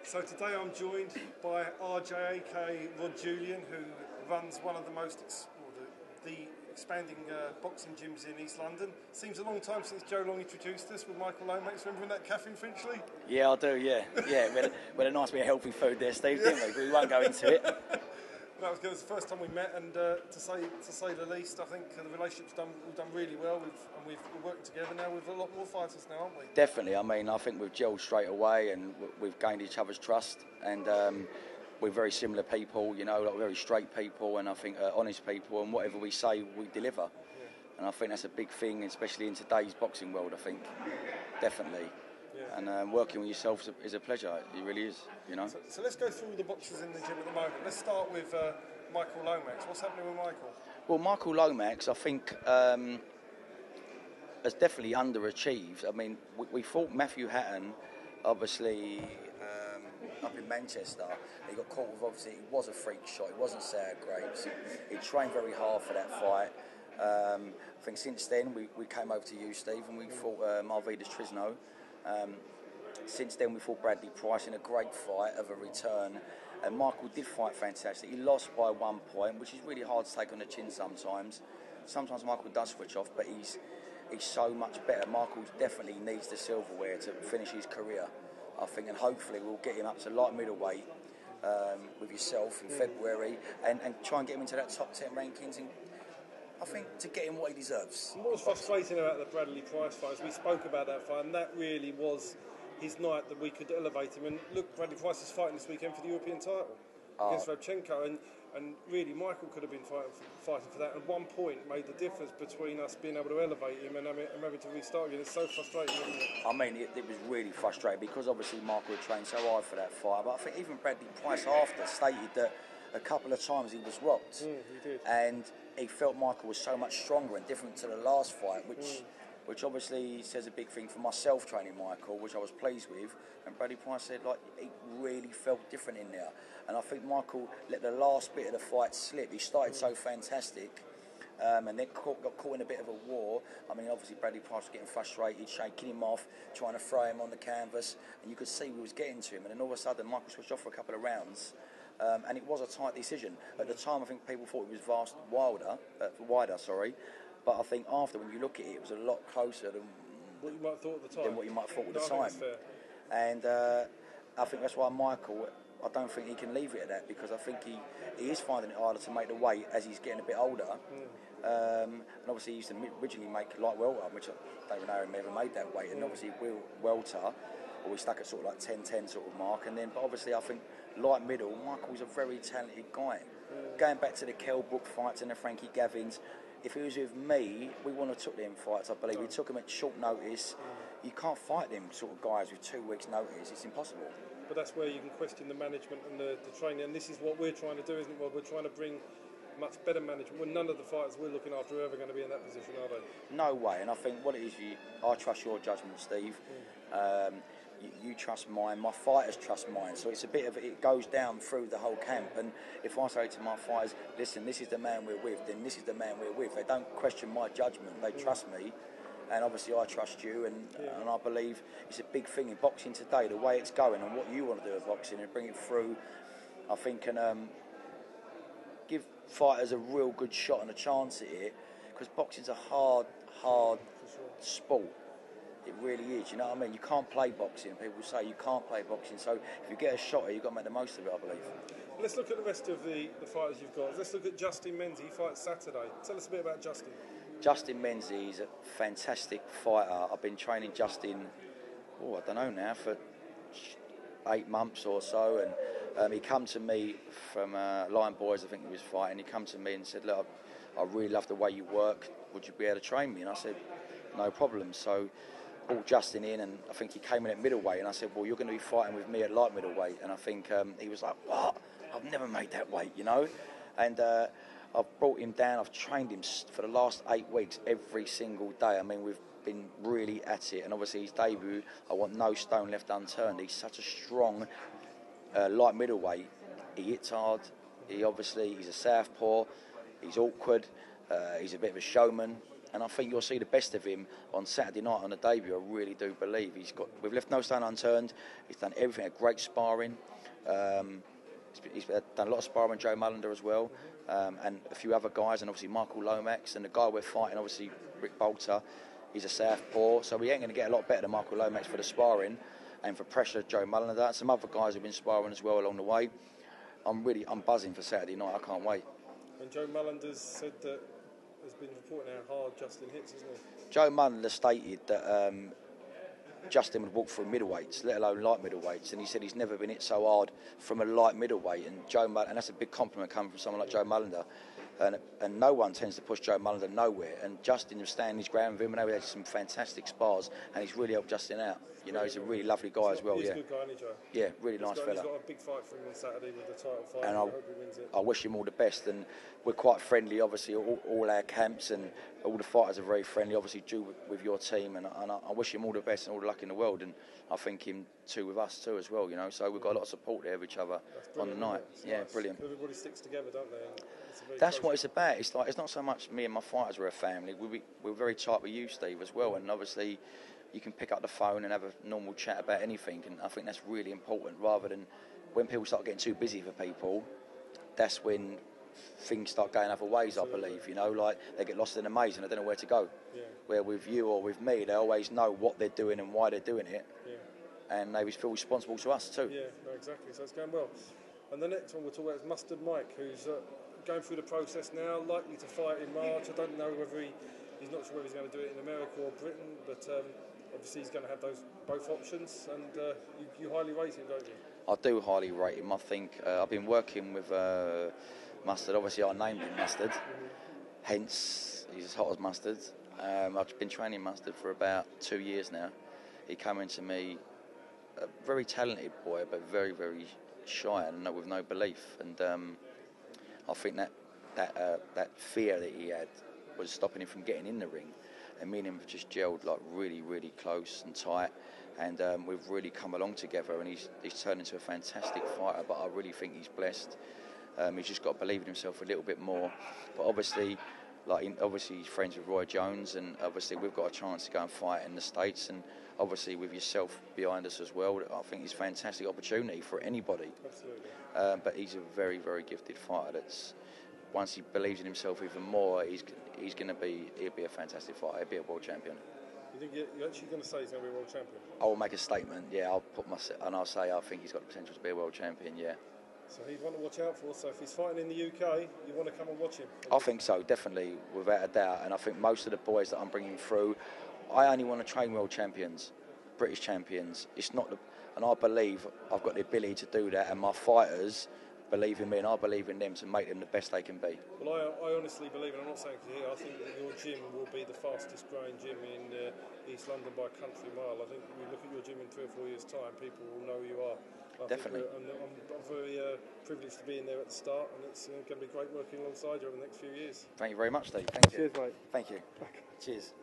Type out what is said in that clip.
So today I'm joined by RJ, aka Rod Julian, who runs one of the the expanding boxing gyms in East London. Seems a long time since Joe Long introduced us with Michael Lomax. Remember in that cafe in Finchley? Yeah, I do, yeah. We had a nice bit of healthy food there, Steve, didn't we? But we won't go into it. That was good. It was the first time we met, and to say the least, I think the relationship's we've done really well. We're working together now with a lot more fighters now, aren't we? Definitely. I mean, I think we've gelled straight away, and we've gained each other's trust. And we're very similar people, you know, like very straight people, and I think honest people. And whatever we say, we deliver. Yeah. And I think that's a big thing, especially in today's boxing world. I think definitely. Yeah. And working with yourself is a pleasure. It really is, you know. So let's go through the boxers in the gym at the moment. Let's start with Michael Lomax. What's happening with Michael? Well, Michael Lomax, I think, has definitely underachieved. I mean, we fought Matthew Hatton, obviously, up in Manchester. He got caught with, obviously, it was a freak shot. It wasn't sour grapes. He trained very hard for that fight. I think since then, we came over to you, Steve, and we fought Marvidas Trisno. Since then we fought Bradley Price in a great fight of a return, and Michael did fight fantastic. He lost by 1 point, which is really hard to take on the chin sometimes. Sometimes Michael does switch off, but he's so much better. Michael definitely needs the silverware to finish his career, I think, and hopefully we'll get him up to light middleweight with yourself in February and try and get him into that top 10 rankings, and I think to get him what he deserves. What was frustrating about the Bradley Price fight is we spoke about that fight, and that really was his night that we could elevate him. And look, Bradley Price is fighting this weekend for the European title against Rodchenko, and really Michael could have been fighting for that. And 1 point made the difference between us being able to elevate him and having to restart again. It's so frustrating, isn't it? I mean, it was really frustrating because obviously Michael had trained so hard for that fight, but I think even Bradley Price after stated that a couple of times he was rocked. He did. And he felt Michael was so much stronger and different to the last fight, which obviously says a big thing for myself training Michael, which I was pleased with. And Bradley Price said, like, he really felt different in there. And I think Michael let the last bit of the fight slip. He started so fantastic, and then got caught in a bit of a war. I mean, obviously Bradley Price was getting frustrated, shaking him off, trying to throw him on the canvas, and you could see we was getting to him. And then all of a sudden, Michael switched off for a couple of rounds. And it was a tight decision. At the time, I think people thought it was wider. But I think after, when you look at it, it was a lot closer than what you might have thought at the time. Than what you might have thought at the time. And I think that's why Michael, I don't think he can leave it at that, because I think he is finding it harder to make the weight as he's getting a bit older. And obviously he used to originally make light welter, which I don't know if he ever made that weight. And obviously welter, or we stuck at sort of like 10-10 sort of mark. And then, but obviously I think light middle, Michael's a very talented guy. Going back to the Kell Brook fights and the Frankie Gavins, if he was with me, we wouldn't have took them fights, I believe. We took them at short notice. You can't fight them sort of guys with 2 weeks' notice. It's impossible. But that's where you can question the management and the training. And this is what we're trying to do, isn't it? Well, we're trying to bring much better management. Well, none of the fighters we're looking after are ever going to be in that position, are they? No way. And I think what it is, I trust your judgment, Steve. You trust mine, my fighters trust mine, so it's a bit of it goes down through the whole camp. And if I say to my fighters, listen, this is the man we're with, then this is the man we're with. They don't question my judgment, they trust me, and obviously I trust you, and I believe it's a big thing in boxing today, the way it's going and what you want to do with boxing and bring it through, I think can give fighters a real good shot and a chance at it, because boxing's a hard sport. It really is, you know what I mean? You can't play boxing. People say you can't play boxing. So if you get a shot, you've got to make the most of it, I believe. Let's look at the rest of the fighters you've got. Let's look at Justin Menzies. He fights Saturday. Tell us a bit about Justin. Justin Menzies is a fantastic fighter. I've been training Justin, I don't know now, for 8 months or so. And he come to me from Lion Boys, I think he was fighting. He come to me and said, look, I really love the way you work. Would you be able to train me? And I said, no problem. So brought Justin in, and I think he came in at middleweight, and I said, well, you're going to be fighting with me at light middleweight. And I think he was like, what? I've never made that weight, you know. And I've brought him down. I've trained him for the last 8 weeks every single day. I mean, we've been really at it, and obviously his debut, I want no stone left unturned. He's such a strong light middleweight. He hits hard. He's a southpaw. He's awkward. He's a bit of a showman. and I think you'll see the best of him on Saturday night on the debut. I really do believe we've left no stone unturned. He's done everything, great sparring. He's done a lot of sparring with Joe Mullender as well, and a few other guys, and obviously Michael Lomax, and the guy we're fighting, obviously Rick Bolter. He's a southpaw, so we ain't going to get a lot better than Michael Lomax for the sparring, and for pressure, Joe Mullender. Some other guys have been sparring as well along the way. I'm buzzing for Saturday night. I can't wait. And Joe Mullender's said that has been reporting how hard Justin hits, hasn't he? Joe Mullender stated that Justin would walk through middleweights, let alone light middleweights, and he said he's never been hit so hard from a light middleweight. And and that's a big compliment coming from someone like Joe Mullender. And no one tends to push Joe Mullender nowhere. And Justin was standing his ground with him, and they had some fantastic spars, and he's really helped Justin out. You know, he's a really lovely guy as well. He's a good guy, isn't he, Joe? Yeah, really nice fella. He's got a big fight for him on Saturday with the title fight, and I hope he wins it. I wish him all the best, and we're quite friendly, obviously, all our camps, and all the fighters are very friendly, obviously, Drew with your team, and I wish him all the best and all the luck in the world, and I think him too with us too as well, you know, so we've got a lot of support there of each other on the night. Yeah, nice. Brilliant. Everybody sticks together, don't they? That's what it's about. It's not so much me and my fighters are a family. We're very tight with you, Steve, as well, and obviously you can pick up the phone and have a normal chat about anything, and I think that's really important, rather than when people start getting too busy for people, that's when things start going other ways. Absolutely. I believe, you know, like they get lost in the maze and they don't know where to go. Yeah. Where with you or with me, they always know what they're doing and why they're doing it. Yeah. And they feel responsible to us too. Yeah, no, exactly. So it's going well. And the next one we'll talk about is Mustard Mike, who's going through the process now, likely to fight in March. I don't know whether he's not sure whether he's going to do it in America or Britain, but obviously he's going to have both options, and you highly rate him, don't you? I do highly rate him. I think I've been working with Mustard. Obviously, I named him Mustard, hence he's as hot as mustard. I've been training Mustard for about 2 years now. He came into me, a very talented boy, but very, very shy and with no belief. And I think that fear that he had was stopping him from getting in the ring. And me and him have just gelled like really, really close and tight. And we've really come along together, and he's turned into a fantastic fighter. But I really think he's blessed. He's just got to believe in himself a little bit more. But obviously, he's friends with Rod Julian, and obviously we've got a chance to go and fight in the States. And obviously with yourself behind us as well, I think it's a fantastic opportunity for anybody. Absolutely. But he's a very, very gifted fighter. Once he believes in himself even more, he'll be a fantastic fighter. He'll be a world champion. You think you're actually going to say he's going to be a world champion? I will make a statement. Yeah, I'll say I think he's got the potential to be a world champion. Yeah. So he's one to watch out for. So if he's fighting in the UK, you want to come and watch him? I think so, definitely, without a doubt. And I think most of the boys that I'm bringing through, I only want to train world champions, British champions. And I believe I've got the ability to do that, and my fighters believe in me, and I believe in them to make them the best they can be. Well, I honestly believe, and I'm not saying it here, I think that your gym will be the fastest growing gym in East London by a country mile. I think if you look at your gym in 3 or 4 years' time, people will know who you are. Definitely. I'm very privileged to be in there at the start, and it's going to be great working alongside you over the next few years. Thank you very much, Steve. Thank you. Cheers, mate. Thank you. Cheers.